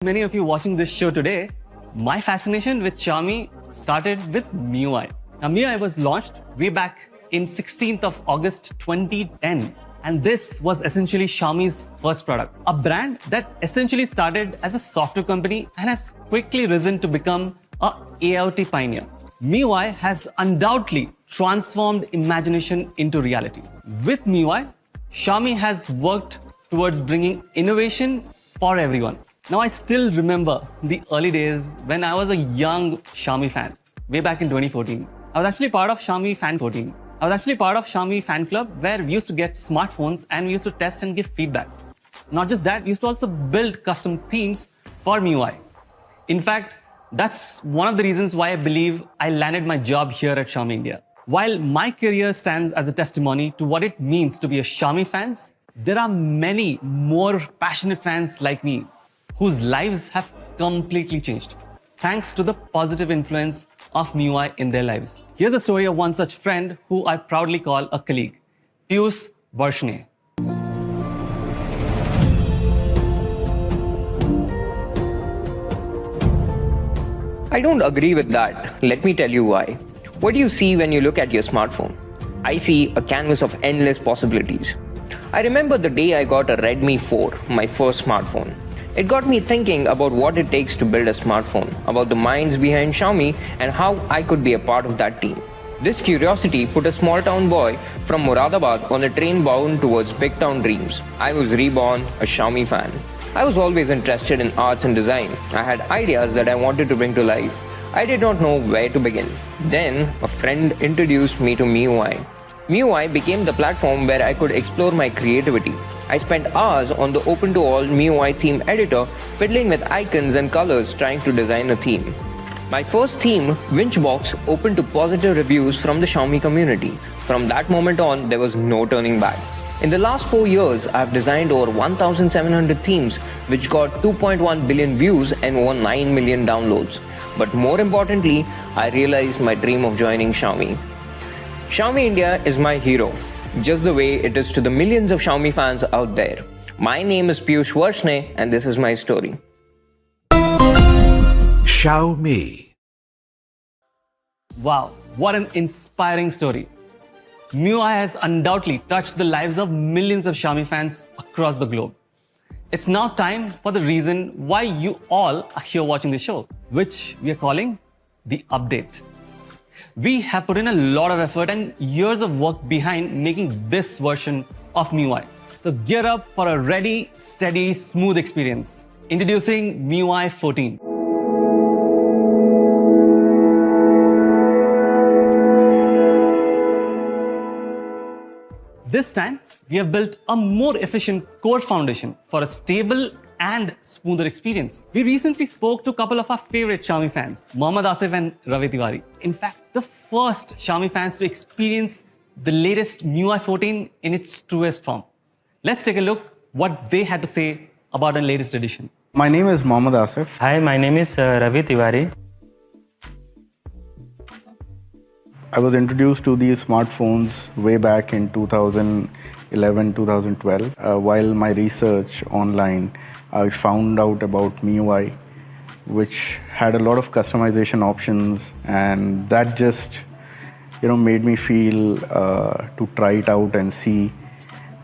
Many of you watching this show today, my fascination with Xiaomi started with MIUI. Now, MIUI was launched way back in 16th of August 2010. And this was essentially Xiaomi's first product, a brand that essentially started as a software company and has quickly risen to become a AIoT pioneer. MIUI has undoubtedly transformed imagination into reality. With MIUI, Xiaomi has worked towards bringing innovation for everyone. Now, I still remember the early days when I was a young Xiaomi fan, way back in 2014. I was actually part of Xiaomi fan club where we used to get smartphones and we used to test and give feedback. Not just that, we used to also build custom themes for MIUI. In fact, that's one of the reasons why I believe I landed my job here at Xiaomi India. While my career stands as a testimony to what it means to be a Xiaomi fan, there are many more passionate fans like me whose lives have completely changed, thanks to the positive influence of MIUI in their lives. Here's the story of one such friend who I proudly call a colleague, Piyush Varshne. I don't agree with that. Let me tell you why. What do you see when you look at your smartphone? I see a canvas of endless possibilities. I remember the day I got a Redmi 4, my first smartphone. It got me thinking about what it takes to build a smartphone, about the minds behind Xiaomi and how I could be a part of that team. This curiosity put a small town boy from Moradabad on a train bound towards big town dreams. I was reborn a Xiaomi fan. I was always interested in arts and design. I had ideas that I wanted to bring to life. I did not know where to begin. Then a friend introduced me to MIUI. MIUI became the platform where I could explore my creativity. I spent hours on the open-to-all MIUI theme editor, fiddling with icons and colors trying to design a theme. My first theme, Winchbox, opened to positive reviews from the Xiaomi community. From that moment on, there was no turning back. In the last 4 years, I have designed over 1,700 themes, which got 2.1 billion views and over 9 million downloads. But more importantly, I realized my dream of joining Xiaomi. Xiaomi India is my hero, just the way it is to the millions of Xiaomi fans out there. My name is Piyush Varshne and this is my story. Xiaomi. Wow, what an inspiring story. MIUI has undoubtedly touched the lives of millions of Xiaomi fans across the globe. It's now time for the reason why you all are here watching the show, which we are calling the update. We have put in a lot of effort and years of work behind making this version of MIUI. So gear up for a ready, steady, smooth experience. Introducing MIUI 14. This time, we have built a more efficient core foundation for a stable and smoother experience. We recently spoke to a couple of our favorite Xiaomi fans, Mohammad Asif and Ravi Tiwari. In fact, the first Xiaomi fans to experience the latest MIUI 14 in its truest form. Let's take a look what they had to say about the latest edition. My name is Mohammad Asif. Hi, my name is Ravi Tiwari. I was introduced to these smartphones way back in 2011, 2012. While my research online, I found out about MIUI, which had a lot of customization options, and that just, made me feel to try it out and see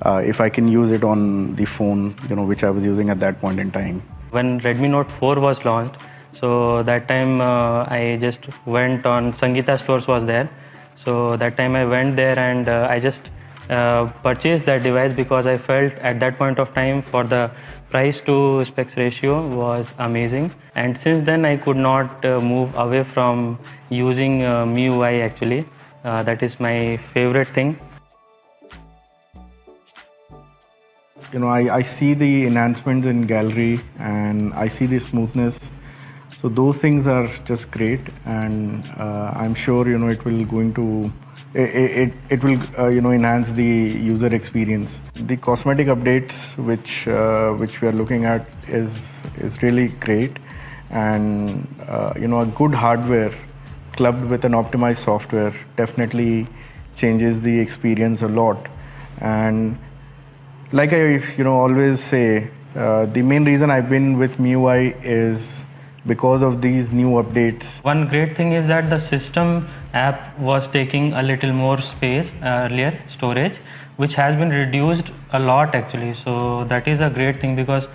if I can use it on the phone, which I was using at that point in time. When Redmi Note 4 was launched, so that time I just went on Sangeeta stores was there. So that time I went there and I just purchased that device because I felt at that point of time for the price to specs ratio was amazing. And since then I could not move away from using MIUI actually. That is my favorite thing. I see the enhancements in gallery and I see the smoothness. So those things are just great, and I'm sure it will enhance the user experience. The cosmetic updates which we are looking at is really great, and a good hardware clubbed with an optimized software definitely changes the experience a lot. And like I always say, The main reason I've been with MIUI is because of these new updates. One great thing is that the system app was taking a little more space earlier, storage, which has been reduced a lot actually. So that is a great thing because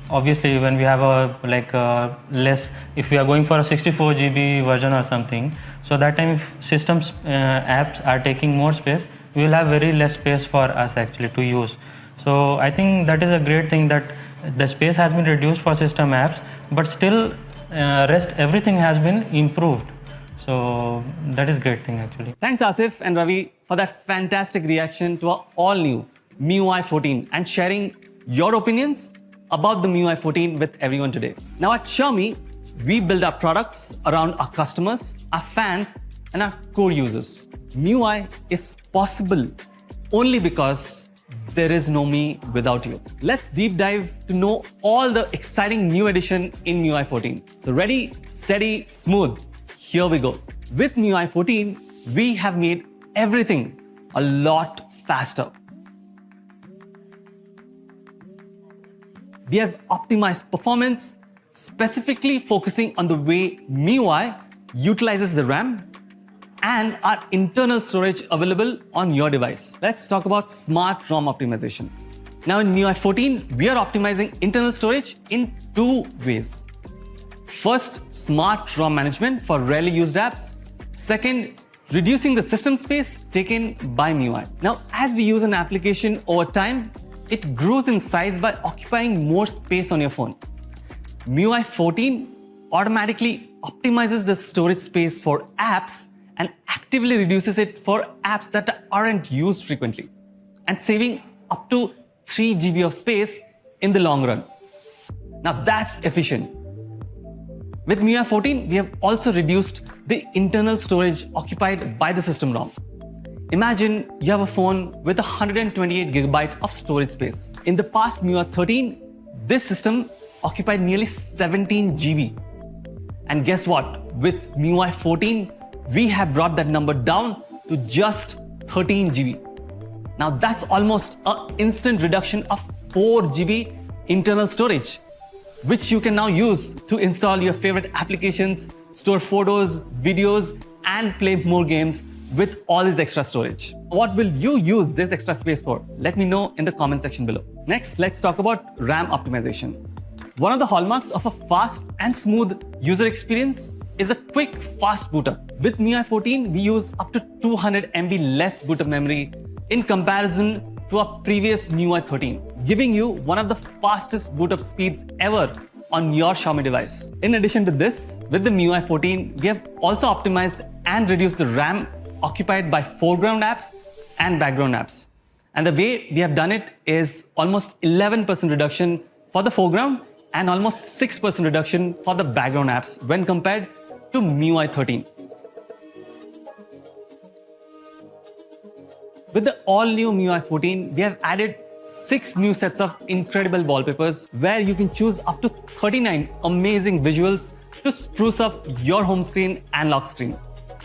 obviously when we have a less, if we are going for a 64 GB version or something, so that time if systems apps are taking more space, we will have very less space for us actually to use. So I think that is a great thing that the space has been reduced for system apps, but still rest everything has been improved. So that is great thing actually. Thanks Asif and Ravi for that fantastic reaction to our all new MIUI 14 and sharing your opinions about the MIUI 14 with everyone today. Now at Xiaomi, we build our products around our customers, our fans and our core users. MIUI is possible only because there is no me without you. Let's deep dive to know all the exciting new addition in MIUI 14. So ready, steady, smooth. Here we go. With MIUI 14, we have made everything a lot faster. We have optimized performance, specifically focusing on the way MIUI utilizes the RAM and our internal storage available on your device. Let's talk about smart ROM optimization. Now in MIUI 14, we are optimizing internal storage in two ways. First, smart ROM management for rarely used apps. Second, reducing the system space taken by MIUI. Now, as we use an application over time, it grows in size by occupying more space on your phone. MIUI 14 automatically optimizes the storage space for apps and actively reduces it for apps that aren't used frequently, and saving up to 3 GB of space in the long run. Now that's efficient. With MIUI 14, we have also reduced the internal storage occupied by the system ROM. Imagine you have a phone with 128 GB of storage space. In the past MIUI 13, this system occupied nearly 17 GB. And guess what? With MIUI 14, we have brought that number down to just 13 GB. Now that's almost an instant reduction of 4 GB internal storage, which you can now use to install your favorite applications, store photos, videos, and play more games with all this extra storage. What will you use this extra space for? Let me know in the comment section below. Next, let's talk about RAM optimization. One of the hallmarks of a fast and smooth user experience is a quick, fast boot up. With MIUI 14, we use up to 200 MB less boot up memory in comparison to our previous MIUI 13, giving you one of the fastest boot up speeds ever on your Xiaomi device. In addition to this, with the MIUI 14, we have also optimized and reduced the RAM occupied by foreground apps and background apps. And the way we have done it is almost 11% reduction for the foreground and almost 6% reduction for the background apps when compared to MIUI 13. With the all-new MIUI 14, we have added 6 new sets of incredible wallpapers where you can choose up to 39 amazing visuals to spruce up your home screen and lock screen.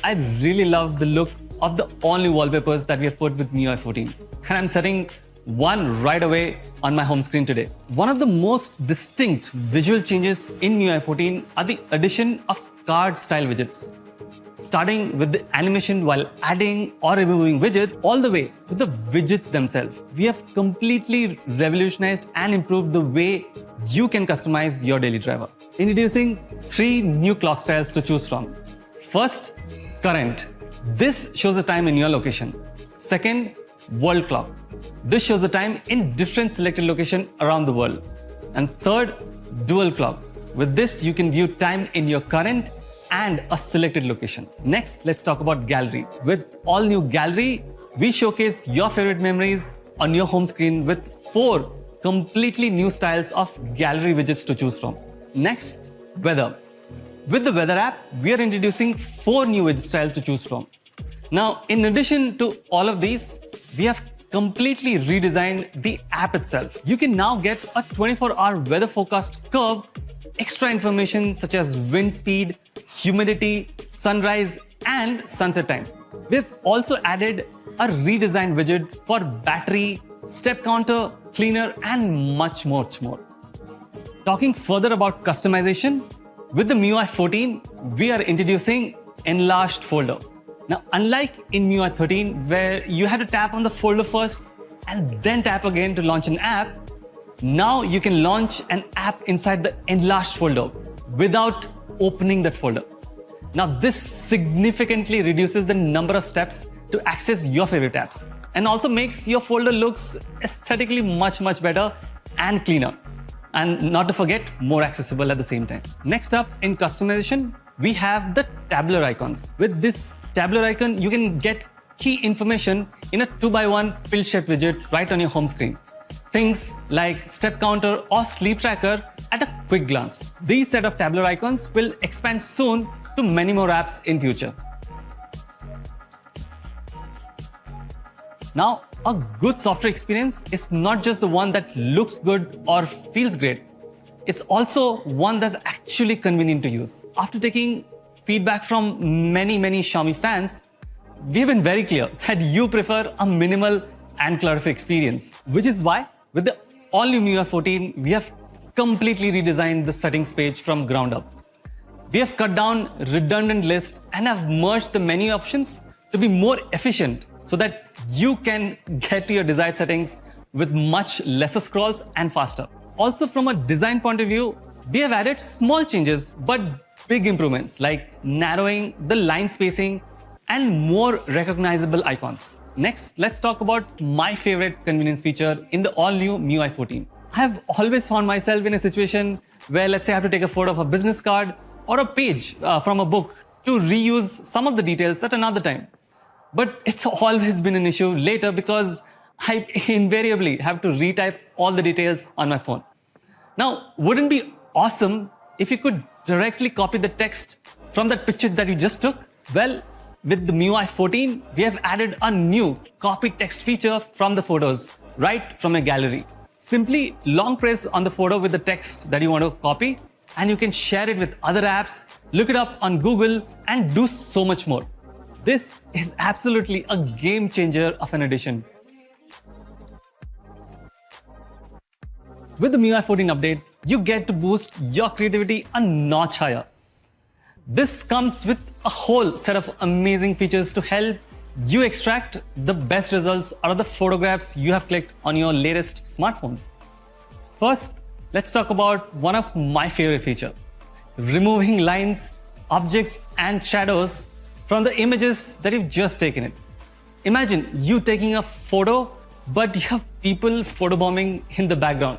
I really love the look of the all-new wallpapers that we have put with MIUI 14. And I'm setting one right away on my home screen today. One of the most distinct visual changes in MIUI 14 are the addition of card style widgets. Starting with the animation while adding or removing widgets, all the way to the widgets themselves. We have completely revolutionized and improved the way you can customize your daily driver. Introducing 3 new clock styles to choose from. First, current. This shows the time in your location. Second, world clock. This shows the time in different selected locations around the world. And third, dual clock. With this, you can view time in your current and a selected location. Next, let's talk about gallery. With all new gallery, we showcase your favorite memories on your home screen with 4 completely new styles of gallery widgets to choose from. Next, weather. With the weather app, we are introducing 4 new widget styles to choose from. Now, in addition to all of these, we have completely redesigned the app itself. You can now get a 24-hour weather forecast curve, extra information such as wind speed, humidity, sunrise, and sunset time. We've also added a redesigned widget for battery, step counter, cleaner, and much more. Talking further about customization, with the MIUI 14, we are introducing enlarged folder. Now, unlike in MIUI 13, where you had to tap on the folder first and then tap again to launch an app, now you can launch an app inside the enlarged folder without opening that folder. Now, this significantly reduces the number of steps to access your favorite apps and also makes your folder looks aesthetically much better and cleaner. And not to forget, more accessible at the same time. Next up in customization, we have the tabular icons. With this tabular icon, you can get key information in a 2x1 pill shape widget right on your home screen. Things like step counter or sleep tracker at a quick glance. These set of tabular icons will expand soon to many more apps in future. Now, a good software experience is not just the one that looks good or feels great. It's also one that's actually convenient to use. After taking feedback from many Xiaomi fans, we've been very clear that you prefer a minimal and clutter-free experience, which is why with the all-new MIUI 14, we have completely redesigned the settings page from ground up. We have cut down redundant lists and have merged the menu options to be more efficient so that you can get to your desired settings with much lesser scrolls and faster. Also, from a design point of view, we have added small changes but big improvements like narrowing the line spacing and more recognizable icons. Next, let's talk about my favorite convenience feature in the all-new MIUI 14. I have always found myself in a situation where, let's say, I have to take a photo of a business card or a page from a book to reuse some of the details at another time. But it's always been an issue later because I invariably have to retype all the details on my phone. Now, wouldn't it be awesome if you could directly copy the text from that picture that you just took? Well, with the MIUI 14, we have added a new copy text feature from the photos right from a gallery. Simply long press on the photo with the text that you want to copy, and you can share it with other apps, look it up on Google, and do so much more. This is absolutely a game changer of an addition. With the MIUI 14 update, you get to boost your creativity a notch higher. This comes with a whole set of amazing features to help you extract the best results out of the photographs you have clicked on your latest smartphones. First, let's talk about one of my favorite features: removing lines, objects, and shadows from the images that you've just taken it. Imagine you taking a photo, but you have people photobombing in the background.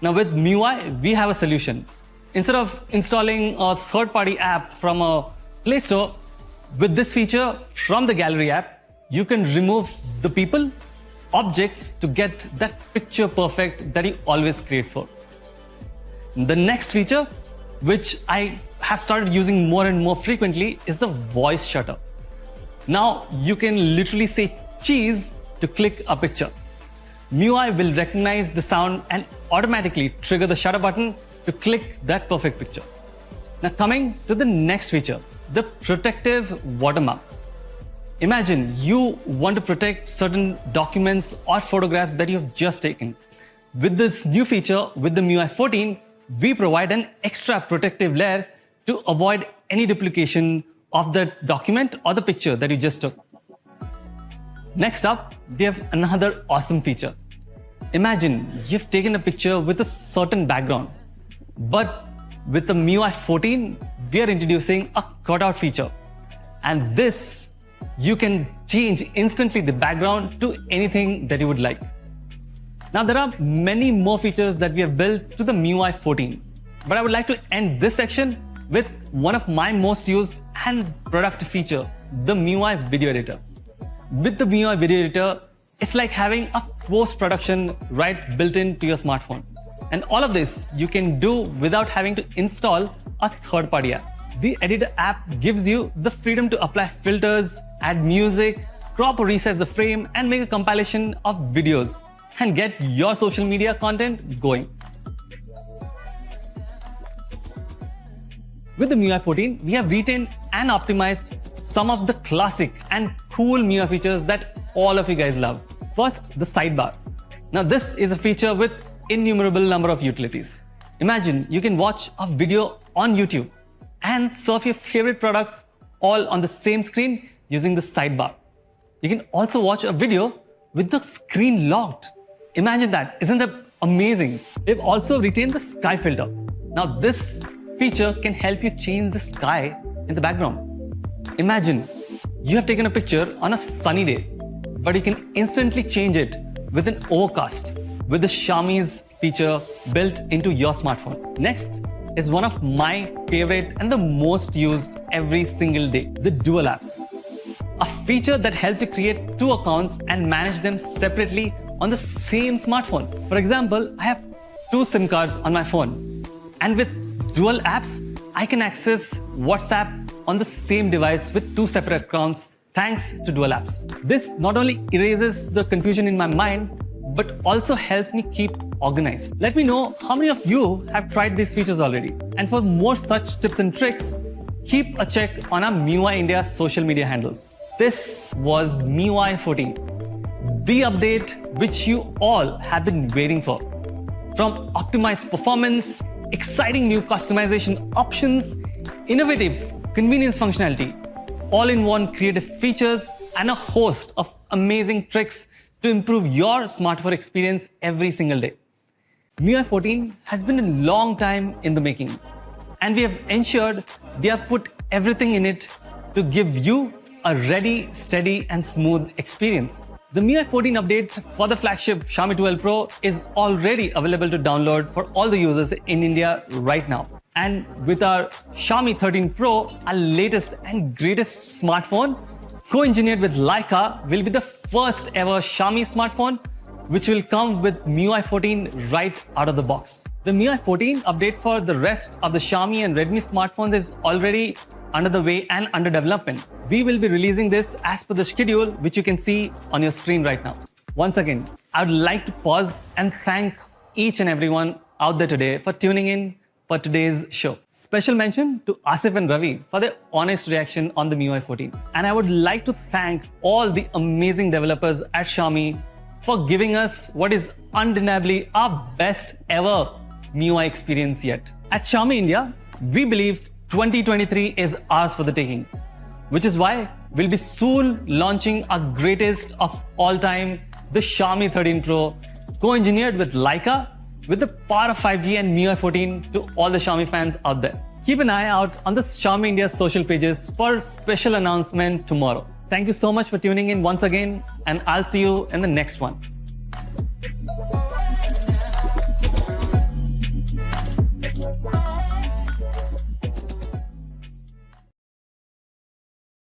Now with MIUI, we have a solution. Instead of installing a third-party app from a Play Store, with this feature from the Gallery app, you can remove the people, objects to get that picture perfect that you always create for. The next feature, which I have started using more and more frequently, is the voice shutter. Now you can literally say cheese to click a picture. MIUI will recognize the sound and automatically trigger the shutter button to click that perfect picture. Now coming to the next feature, the protective watermark. Imagine you want to protect certain documents or photographs that you've just taken. With this new feature, with the MIUI 14, we provide an extra protective layer to avoid any duplication of the document or the picture that you just took. Next up, we have another awesome feature. Imagine you've taken a picture with a certain background, but with the MIUI 14, we are introducing a cutout feature. And this, you can change instantly the background to anything that you would like. Now, there are many more features that we have built to the MIUI 14, but I would like to end this section with one of my most used and productive feature, the MIUI Video Editor. With the MIUI Video Editor, it's like having a post-production right built into your smartphone. And all of this you can do without having to install a third-party app. The Editor app gives you the freedom to apply filters, add music, crop or resize the frame, and make a compilation of videos and get your social media content going. With the MIUI 14, we have retained and optimized some of the classic and cool MIUI features that all of you guys love. First, the sidebar. Now this is a feature with innumerable number of utilities. Imagine you can watch a video on YouTube and surf your favorite products all on the same screen using the sidebar. You can also watch a video with the screen locked. Imagine that, isn't that amazing? They've also retained the sky filter. Now this feature can help you change the sky in the background. Imagine you have taken a picture on a sunny day, but you can instantly change it with an overcast with the Xiaomi's feature built into your smartphone. Next is one of my favorite and the most used every single day, the dual apps. A feature that helps you create two accounts and manage them separately on the same smartphone. For example, I have two SIM cards on my phone, and with dual apps, I can access WhatsApp on the same device with two separate accounts thanks to dual apps. This not only erases the confusion in my mind, but also helps me keep organized. Let me know how many of you have tried these features already. And for more such tips and tricks, keep a check on our MIUI India social media handles. This was MIUI 14, the update which you all have been waiting for. From optimized performance, exciting new customization options, innovative convenience functionality, all-in-one creative features, and a host of amazing tricks to improve your smartphone experience every single day. MIUI 14 has been a long time in the making, and we have ensured we have put everything in it to give you a ready, steady, and smooth experience. The MIUI 14 update for the flagship Xiaomi 12 Pro is already available to download for all the users in India right now. And with our Xiaomi 13 Pro, our latest and greatest smartphone, co-engineered with Leica, will be the first ever Xiaomi smartphone which will come with MIUI 14 right out of the box. The MIUI 14 update for the rest of the Xiaomi and Redmi smartphones is already under the way and under development. We will be releasing this as per the schedule which you can see on your screen right now. Once again, I would like to pause and thank each and everyone out there today for tuning in for today's show. Special mention to Asif and Ravi for their honest reaction on the MIUI 14. And I would like to thank all the amazing developers at Xiaomi for giving us what is undeniably our best ever MIUI experience yet. At Xiaomi India, we believe 2023 is ours for the taking, which is why we'll be soon launching our greatest of all time, the Xiaomi 13 Pro, co-engineered with Leica, with the power of 5G and MIUI 14 to all the Xiaomi fans out there. Keep an eye out on the Xiaomi India social pages for a special announcement tomorrow. Thank you so much for tuning in once again, and I'll see you in the next one.